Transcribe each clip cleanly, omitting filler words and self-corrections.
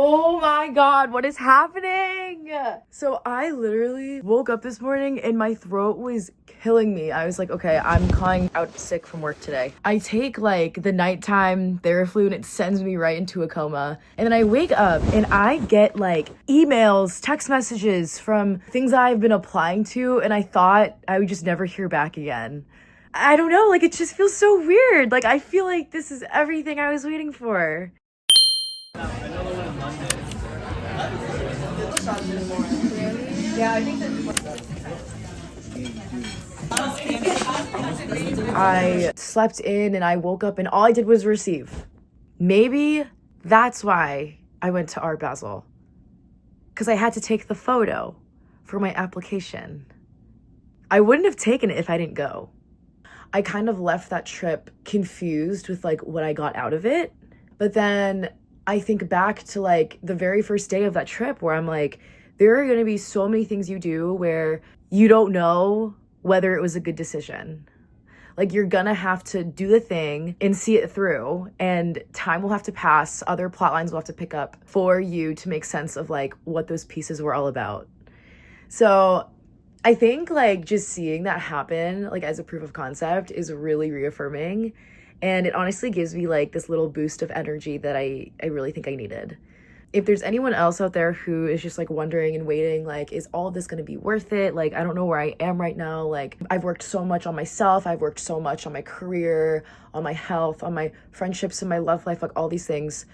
Oh my god, what is happening? So I literally woke up this morning and my throat was killing me. I was like, okay, I'm calling out sick from work today. I take like the nighttime Theraflu and it sends me right into a coma. And then I wake up and I get like emails, text messages from things I've been applying to, and I thought I would just never hear back again. I don't know, like it just feels so weird. Like I feel like this is everything I was waiting for. Yeah, I think I slept in and I woke up and all I did was receive. Maybe that's why I went to Art Basel. Because I had to take the photo for my application. I wouldn't have taken it if I didn't go. I kind of left that trip confused with like what I got out of it. But then I think back to like the very first day of that trip where I'm like, there are going to be so many things you do where you don't know whether it was a good decision. Like you're gonna have to do the thing and see it through, and time will have to pass, other plot lines will have to pick up for you to make sense of like what those pieces were all about. So I think like just seeing that happen like as a proof of concept is really reaffirming, and it honestly gives me like this little boost of energy that I really think I needed. If there's anyone else out there who is just like wondering and waiting, like, is all this going to be worth it? Like, I don't know where I am right now. Like, I've worked so much on myself. I've worked so much on my career, on my health, on my friendships and my love life, like all these things.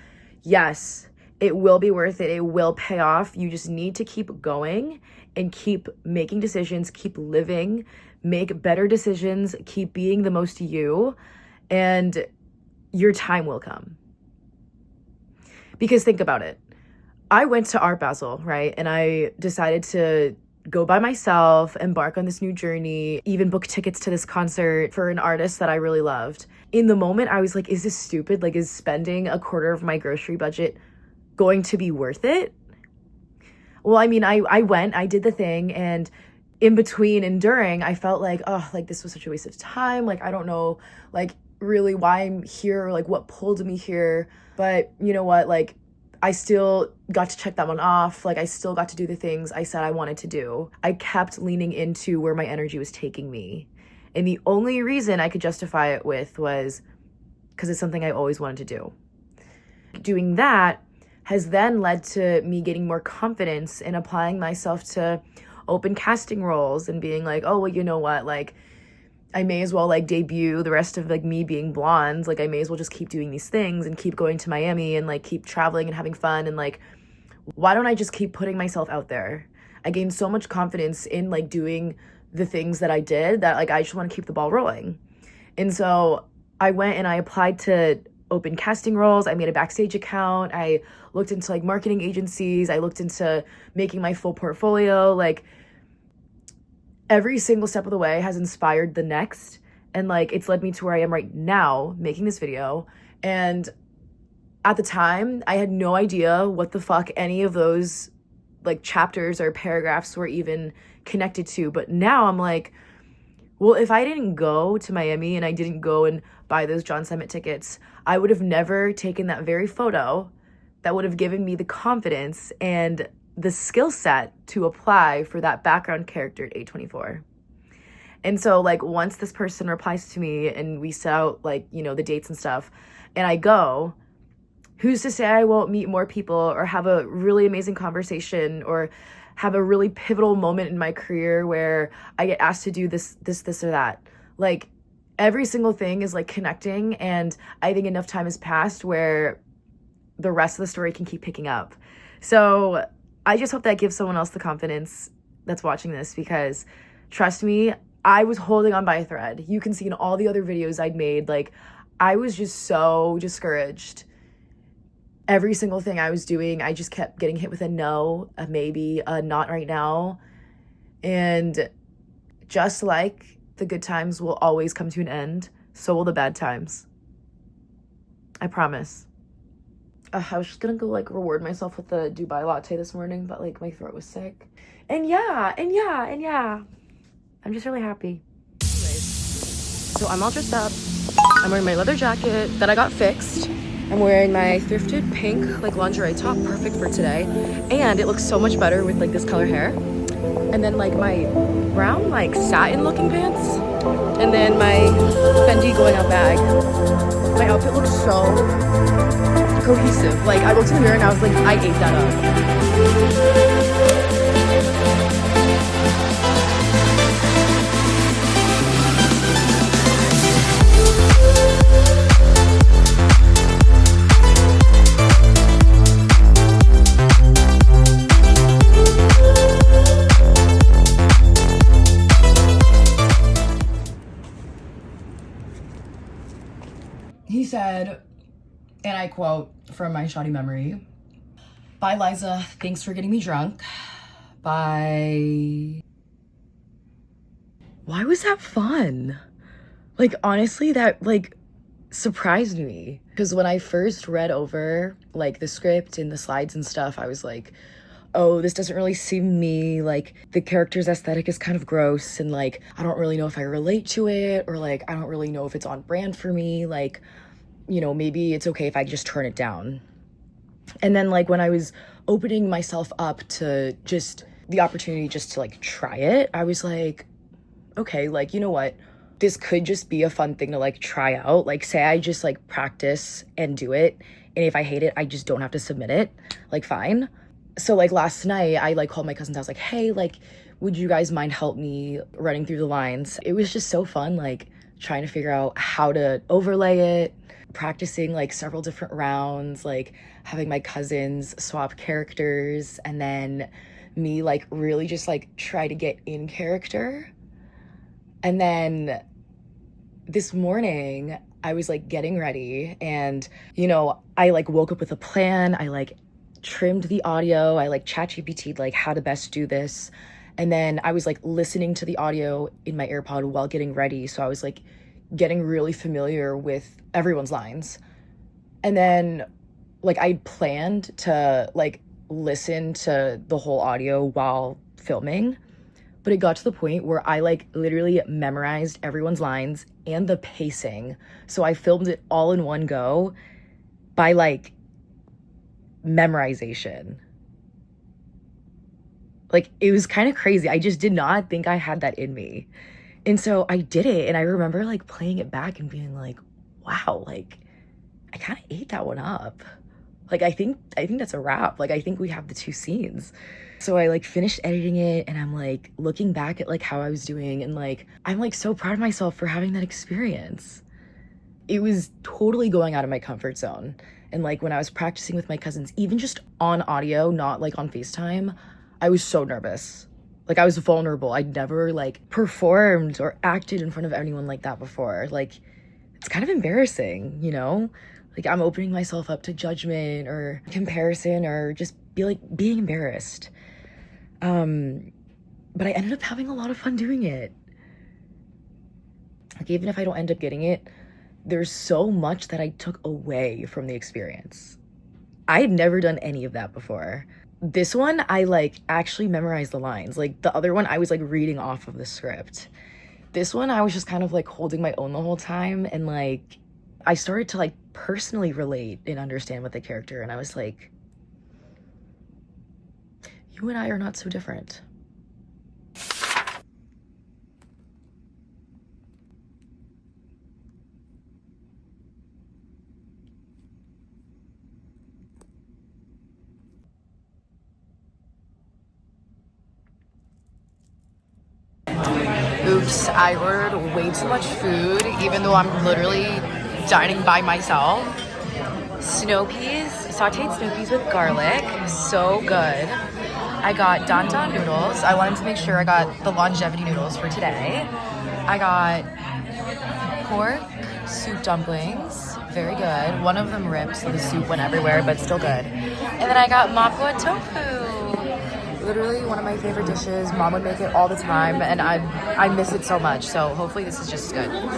Yes, it will be worth it. It will pay off. You just need to keep going and keep making decisions, keep living, make better decisions, keep being the most you, and your time will come. Because think about it. I went to Art Basel, right? And I decided to go by myself, embark on this new journey, even book tickets to this concert for an artist that I really loved. In the moment, I was like, is this stupid? Like, is spending a quarter of my grocery budget going to be worth it? Well, I mean, I went, I did the thing, and in between and during, I felt like, oh, like this was such a waste of time. Like, I don't know, like really why I'm here, or like what pulled me here. But you know what, like I still got to check that one off. Like I still got to do the things I said I wanted to do. I kept leaning into where my energy was taking me. And the only reason I could justify it with was because it's something I always wanted to do. Doing that has then led to me getting more confidence in applying myself to open casting roles and being like, oh, well, you know what, like I may as well like debut the rest of like me being blonde. Like I may as well just keep doing these things and keep going to Miami and like keep traveling and having fun. And like, why don't I just keep putting myself out there? I gained so much confidence in like doing the things that I did that like I just want to keep the ball rolling. And so I went and I applied to open casting roles. I made a backstage account. I looked into like marketing agencies. I looked into making my full portfolio. Like every single step of the way has inspired the next, and like it's led me to where I am right now making this video. And at the time I had no idea what the fuck any of those like chapters or paragraphs were even connected to, but now I'm like, well, if I didn't go to Miami and I didn't go and buy those John Summit tickets, I would have never taken that very photo that would have given me the confidence and the skill set to apply for that background character at A24. And so like once this person replies to me and we set out like, you know, the dates and stuff, and I go, who's to say I won't meet more people or have a really amazing conversation or have a really pivotal moment in my career where I get asked to do this or that. Like every single thing is like connecting, and I think enough time has passed where the rest of the story can keep picking up. So I just hope that gives someone else the confidence that's watching this, because trust me, I was holding on by a thread. You can see in all the other videos I'd made, like I was just so discouraged. Every single thing I was doing, I just kept getting hit with a no, a maybe, a not right now. And just like the good times will always come to an end, so will the bad times. I promise. I was just gonna go like reward myself with a Dubai latte this morning, but like my throat was sick. And yeah. I'm just really happy. Anyways, so I'm all dressed up. I'm wearing my leather jacket that I got fixed. I'm wearing my thrifted pink like lingerie top, perfect for today. And it looks so much better with like this color hair. And then like my brown like satin looking pants. And then my Fendi going out bag. My outfit looks so cohesive. Like I looked in the mirror and I was like, I ate that up. He said, and I quote from my shoddy memory, "Bye, Liza. Thanks for getting me drunk. Bye." Why was that fun? Like, honestly, that, like, surprised me. Because when I first read over, like, the script and the slides and stuff, I was like, oh, this doesn't really seem me. Like, the character's aesthetic is kind of gross. And, like, I don't really know if I relate to it. Or, like, I don't really know if it's on brand for me. Like, you know, maybe it's okay if I just turn it down. And then, like, when I was opening myself up to just the opportunity just to, like, try it, I was like, okay, like, you know what? This could just be a fun thing to, like, try out. Like, say I just, like, practice and do it. And if I hate it, I just don't have to submit it. Like, fine. So, like, last night, I, like, called my cousins. I was like, hey, like, would you guys mind help me running through the lines? It was just so fun, like, trying to figure out how to overlay it, practicing, like, several different rounds, like, having my cousins swap characters, and then me, like, really just, like, try to get in character. And then this morning, I was, like, getting ready, and, you know, I, like, woke up with a plan. I, like, trimmed the audio. I, like, ChatGPT'd, like, how to best do this. And then I was, like, listening to the audio in my AirPod while getting ready. So I was, like, getting really familiar with everyone's lines. And then, like, I planned to, like, listen to the whole audio while filming. But it got to the point where I, like, literally memorized everyone's lines and the pacing. So I filmed it all in one go by, like, memorization. Like, it was kind of crazy. I just did not think I had that in me. And so I did it, and I remember, like, playing it back and being like, wow, like, I kind of ate that one up. Like, I think that's a wrap. Like, I think we have the two scenes. So I, like, finished editing it, and I'm, like, looking back at, like, how I was doing, and, like, I'm, like, so proud of myself for having that experience. It was totally going out of my comfort zone. And, like, when I was practicing with my cousins, even just on audio, not, like, on FaceTime, I was so nervous. Like, I was vulnerable. I'd never, like, performed or acted in front of anyone like that before. Like, it's kind of embarrassing, you know? Like, I'm opening myself up to judgment or comparison or just being embarrassed. But I ended up having a lot of fun doing it. Like, even if I don't end up getting it, there's so much that I took away from the experience. I had never done any of that before. This one, I, like, actually memorized the lines. Like, the other one, I was, like, reading off of the script. This one, I was just kind of, like, holding my own the whole time. And, like, I started to, like, personally relate and understand with the character. And I was like, you and I are not so different. Oops, I ordered way too much food, even though I'm literally dining by myself. Snow peas, sauteed snow peas with garlic, so good. I got dan dan noodles. I wanted to make sure I got the longevity noodles for today. I got pork soup dumplings, very good. One of them ripped, so the soup went everywhere, but still good. And then I got mapua tofu. Literally one of my favorite dishes. Mom would make it all the time, and I miss it so much. So hopefully this is just good. Look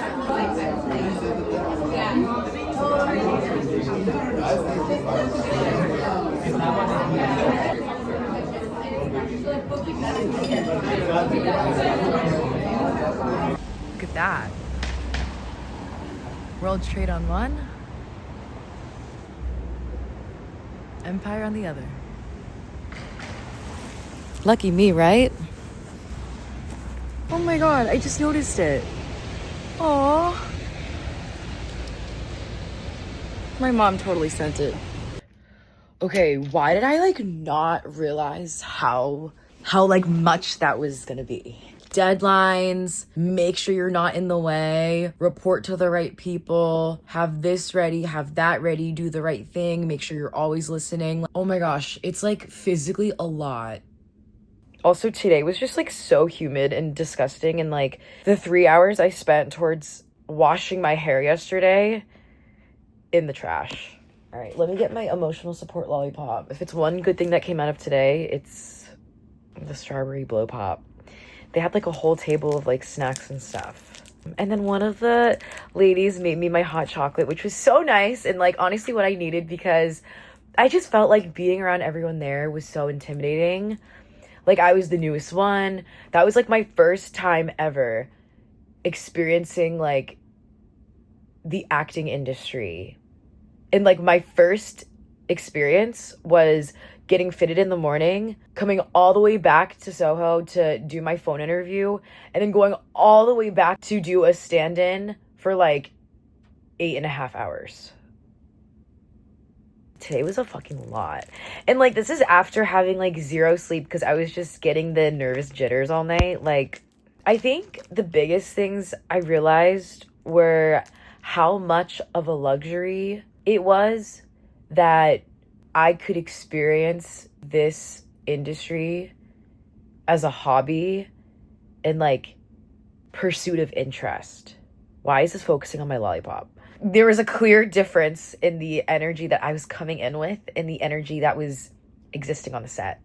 at that. World Trade on one. Empire on the other. Lucky me, right? Oh my god, I just noticed it. Aww. My mom totally sent it. Okay, why did I like not realize how like much that was gonna be? Deadlines, make sure you're not in the way, report to the right people, have this ready, have that ready, do the right thing, make sure you're always listening. Oh my gosh, it's like physically a lot. Also, today was just like so humid and disgusting, and like the 3 hours I spent towards washing my hair yesterday in the trash. All right, let me get my emotional support lollipop. If it's one good thing that came out of today, it's the strawberry blow pop. They had like a whole table of like snacks and stuff. And then one of the ladies made me my hot chocolate, which was so nice and like honestly what I needed, because I just felt like being around everyone there was so intimidating. Like I was the newest one. That was like my first time ever experiencing like the acting industry. And like my first experience was getting fitted in the morning, coming all the way back to Soho to do my phone interview, and then going all the way back to do a stand-in for like 8.5 hours. Today was a fucking lot. And like this is after having like zero sleep because I was just getting the nervous jitters all night. Like I think the biggest things I realized were how much of a luxury it was that I could experience this industry as a hobby and like pursuit of interest. Why is this focusing on my lollipop? There was a clear difference in the energy that I was coming in with and the energy that was existing on the set.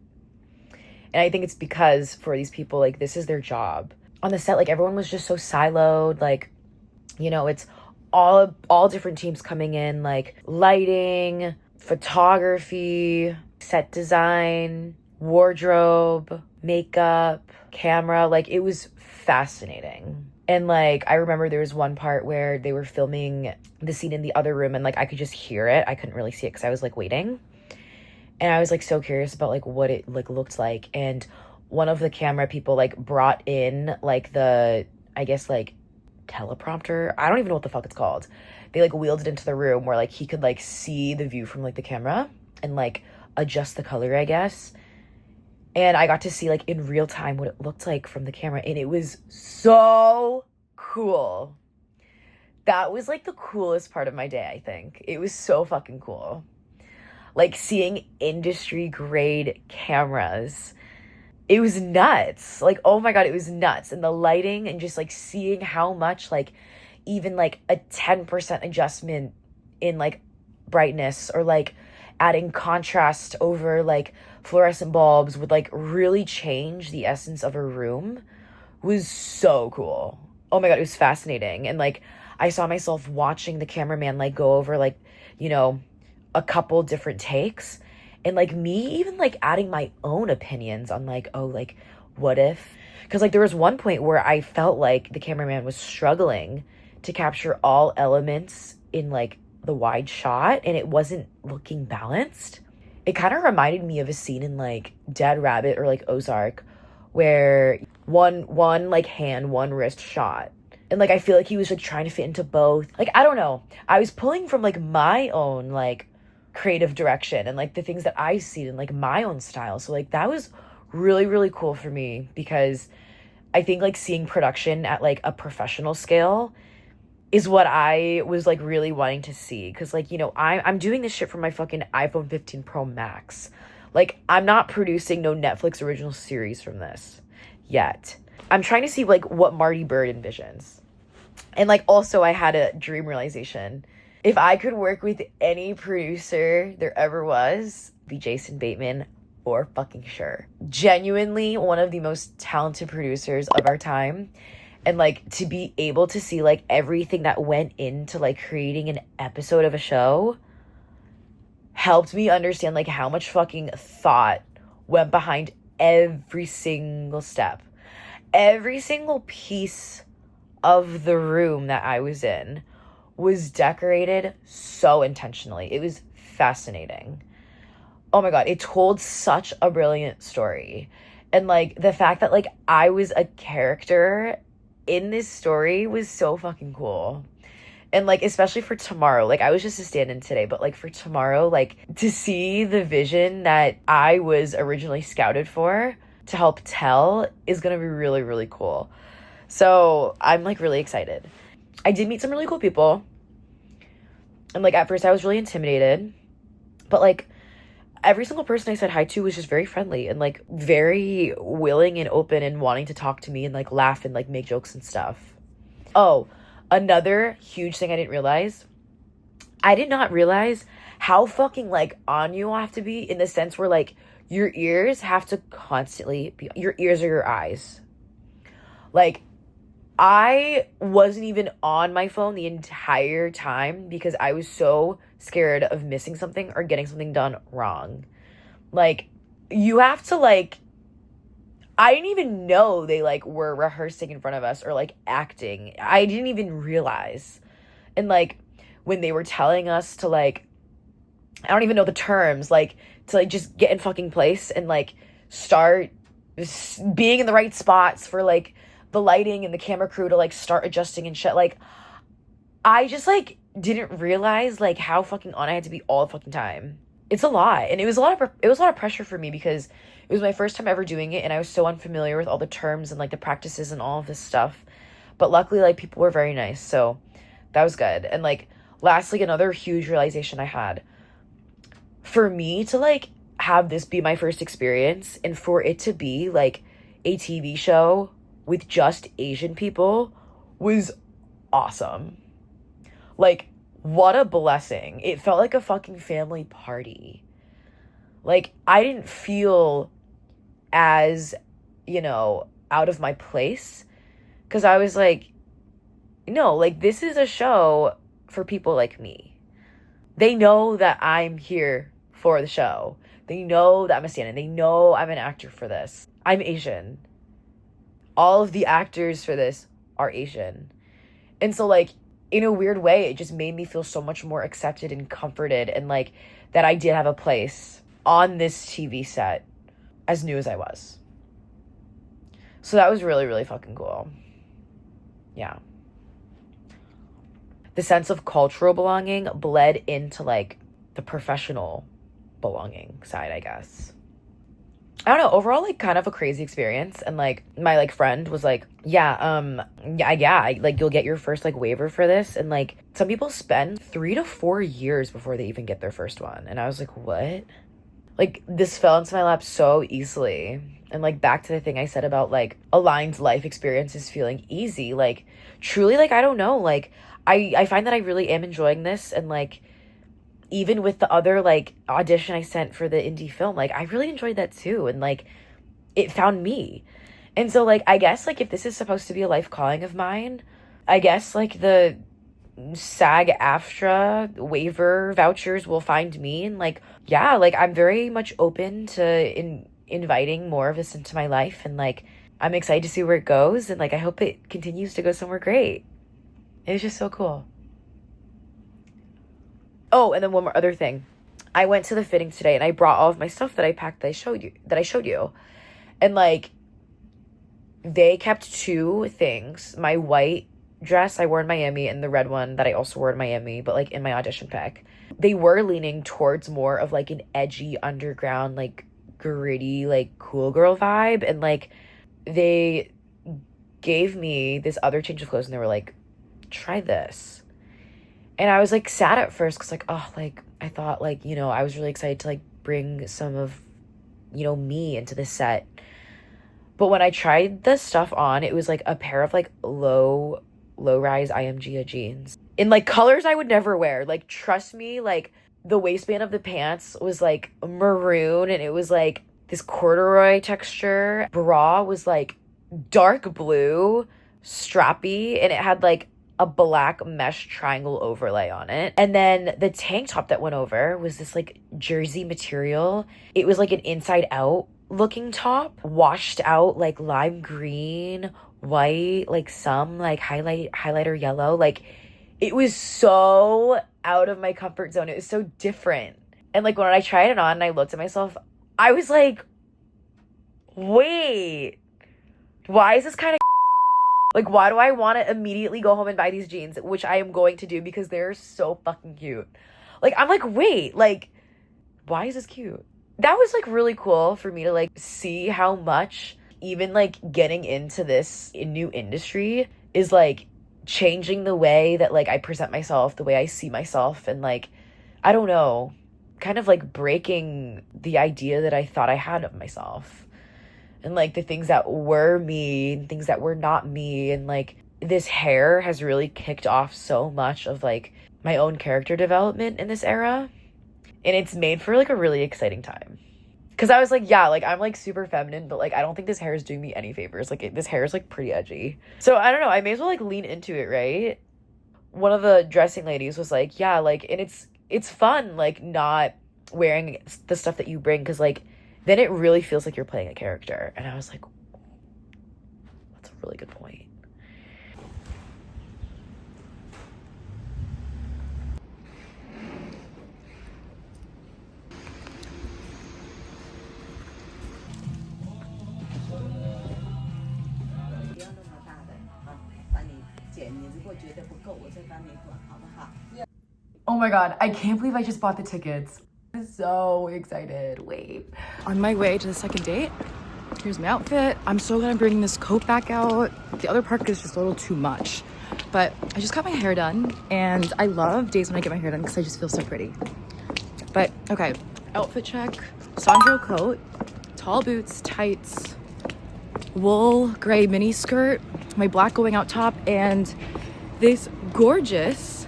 And I think it's because for these people, like this is their job. On the set, like everyone was just so siloed, like, you know, it's all different teams coming in, like lighting, photography, set design, wardrobe, makeup, camera. Like it was fascinating. And like I remember there was one part where they were filming the scene in the other room and like I could just hear it. I couldn't really see it because I was like waiting. And I was like so curious about like what it like looked like. And one of the camera people like brought in like the, I guess like teleprompter. I don't even know what the fuck it's called. They like wheeled it into the room where like he could like see the view from like the camera and like adjust the color, I guess. And I got to see like in real time what it looked like from the camera, and it was so cool. That was like the coolest part of my day, I think. It was so fucking cool. Like seeing industry grade cameras. It was nuts. Like, oh my God, it was nuts. And the lighting and just like seeing how much like even like a 10% adjustment in like brightness or like adding contrast over like fluorescent bulbs would like really change the essence of a room was so cool. Oh my God, it was fascinating. And like I saw myself watching the cameraman like go over like, you know, a couple different takes, and like me even like adding my own opinions on like, oh, like what if, because like there was one point where I felt like the cameraman was struggling to capture all elements in like the wide shot and it wasn't looking balanced. It kind of reminded me of a scene in like Dead Rabbit or like Ozark where one like hand, one wrist shot. And like I feel like he was like trying to fit into both. Like I don't know. I was pulling from like my own like creative direction and like the things that I see in like my own style. So like that was really, really cool for me because I think like seeing production at like a professional scale is what I was like really wanting to see. Cause like, you know, I'm doing this shit from my fucking iPhone 15 Pro Max. Like I'm not producing no Netflix original series from this yet. I'm trying to see like what Marty Bird envisions. And like also I had a dream realization. If I could work with any producer there ever was, be Jason Bateman for fucking sure. Genuinely one of the most talented producers of our time. And like to be able to see like everything that went into like creating an episode of a show helped me understand like how much fucking thought went behind every single step. Every single piece of the room that I was in was decorated so intentionally. It was fascinating. oh my God, it told such a brilliant story. And like the fact that like I was a character in this story was so fucking cool. And like especially for tomorrow, like I was just a stand-in today, but like for tomorrow, like to see the vision that I was originally scouted for to help tell is gonna be really, really cool. So I'm like really excited. I did meet some really cool people. And like at first I was really intimidated, but like every single person I said hi to was just very friendly and like very willing and open and wanting to talk to me and like laugh and like make jokes and stuff. Oh, another huge thing I didn't realize. I did not realize how fucking like on you have to be, in the sense where like your ears have to constantly be, your ears are your eyes. Like I wasn't even on my phone the entire time because I was so scared of missing something or getting something done wrong. Like, you have to, like, I didn't even know they, like, were rehearsing in front of us or, like, acting. I didn't even realize. And, like, when they were telling us to, like, I don't even know the terms, like, to, like, just get in fucking place and, like, start being in the right spots for, like, the lighting and the camera crew to like start adjusting and shit. Like I just like didn't realize like how fucking on I had to be all the fucking time. It's a lot. And it was a lot of pressure for me because it was my first time ever doing it and I was so unfamiliar with all the terms and like the practices and all of this stuff. But luckily like people were very nice. So that was good. And like lastly, another huge realization I had, for me to like have this be my first experience and for it to be like a TV show with just Asian people was awesome. Like, what a blessing. It felt like a fucking family party. Like, I didn't feel as, out of my place. Because I was like, no, like, this is a show for people like me. They know that I'm here for the show. They know that I'm a stand-in. They know I'm an actor for this. I'm Asian. All of the actors for this are Asian. And so, like, in a weird way, it just made me feel so much more accepted and comforted and, like, that I did have a place on this TV set as new as I was. So that was really, really fucking cool. Yeah. The sense of cultural belonging bled into, like, the professional belonging side, I guess. I don't know, overall, like, kind of a crazy experience. And, like, my, like, friend was like, yeah, like, you'll get your first, like, waiver for this. And, like, some people spend 3 to 4 years before they even get their first one. And I was like, what? Like, this fell into my lap so easily. And, like, back to the thing I said about, like, Aligned's life experiences feeling easy. Like, truly, like, I don't know. Like, I find that I really am enjoying this. And, like, even with the other, like, audition I sent for the indie film, like, I really enjoyed that too. And, like, it found me. And so, like, I guess, like, if this is supposed to be a life calling of mine, I guess, like, the SAG-AFTRA waiver vouchers will find me. And, like, yeah, like, I'm very much open to inviting more of this into my life. And, like, I'm excited to see where it goes. And, like, I hope it continues to go somewhere great. It was just so cool. Oh, and then one more other thing. I went to the fitting today and I brought all of my stuff that I packed that I showed you. And like they kept 2 things. My white dress I wore in Miami and the red one that I also wore in Miami, but like in my audition pack. They were leaning towards more of like an edgy underground, like gritty, like cool girl vibe. And like they gave me this other change of clothes and they were like, try this. And I was, like, sad at first because, like, oh, like, I thought, like, I was really excited to, like, bring some of, me into the set. But when I tried the stuff on, it was, like, a pair of, like, low-rise IMG jeans. In, like, colors I would never wear. Like, trust me, like, the waistband of the pants was, like, maroon. And it was, like, this corduroy texture. Bra was, like, dark blue, strappy. And it had, like, a black mesh triangle overlay on it. And then the tank top that went over was this like jersey material. It was like an inside out looking top, washed out like lime green, white, like some like highlighter yellow. Like it was so out of my comfort zone. It was so different. And like when I tried it on and I looked at myself, I was like, wait, why is this kind of like, why do I want to immediately go home and buy these jeans, which I am going to do because they're so fucking cute. Like, I'm like, wait, like, why is this cute? That was like really cool for me to like see how much even like getting into this new industry is like changing the way that like I present myself, the way I see myself, and like, I don't know, kind of like breaking the idea that I thought I had of myself. And like the things that were me and things that were not me. And like this hair has really kicked off so much of like my own character development in this era. And it's made for like a really exciting time. Cause I was like, yeah, like I'm like super feminine, but like I don't think this hair is doing me any favors. Like this hair is like pretty edgy. So I don't know, I may as well like lean into it, right? One of the dressing ladies was like, yeah, like, and it's fun like not wearing the stuff that you bring, cause like then it really feels like you're playing a character. And I was like, that's a really good point. Oh my god, I can't believe I just bought the tickets. I'm so excited. Wait. On my way to the second date, here's my outfit. I'm so glad I'm bringing this coat back out. The other part is just a little too much. But I just got my hair done, and I love days when I get my hair done because I just feel so pretty. But okay, outfit check. Sandro coat, tall boots, tights, wool gray mini skirt, my black going out top, and this gorgeous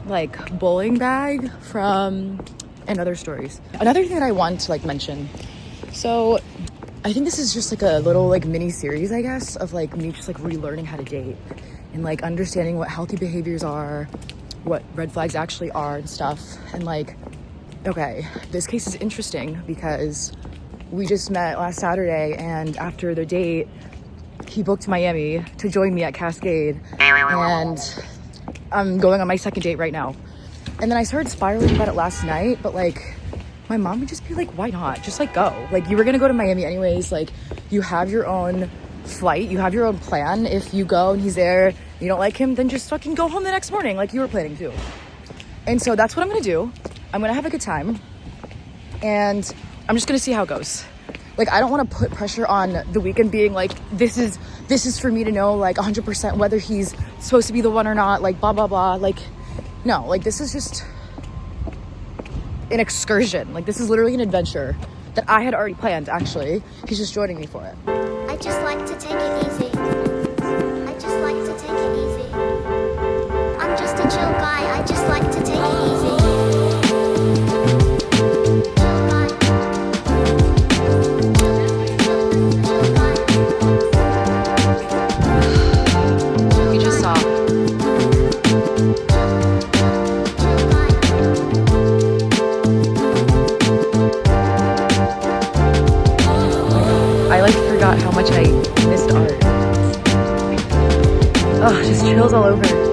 like bowling bag from And Other Stories. Another thing that I want to like mention, so I think this is just like a little like mini series, I guess, of like me just like relearning how to date and like understanding what healthy behaviors are, what red flags actually are and stuff. And like, okay, this case is interesting because we just met last Saturday, and after the date he booked Miami to join me at Cascade, and I'm going on my second date right now. And then I started spiraling about it last night, but like my mom would just be like, why not? Just like go. Like you were gonna go to Miami anyways. Like you have your own flight, you have your own plan. If you go and he's there, you don't like him, then just fucking go home the next morning like you were planning to. And so that's what I'm gonna do. I'm gonna have a good time, and I'm just gonna see how it goes. Like I don't want to put pressure on the weekend being like, this is for me to know like 100% whether he's supposed to be the one or not, like blah blah blah. Like no, like this is just an excursion. Like this is literally an adventure that I had already planned. Actually, he's just joining me for it. I just like to take it easy. I just like to take it easy. I'm just a chill guy. I just like to take it easy. You just saw. I like forgot how much I missed art. Oh, just chills all over.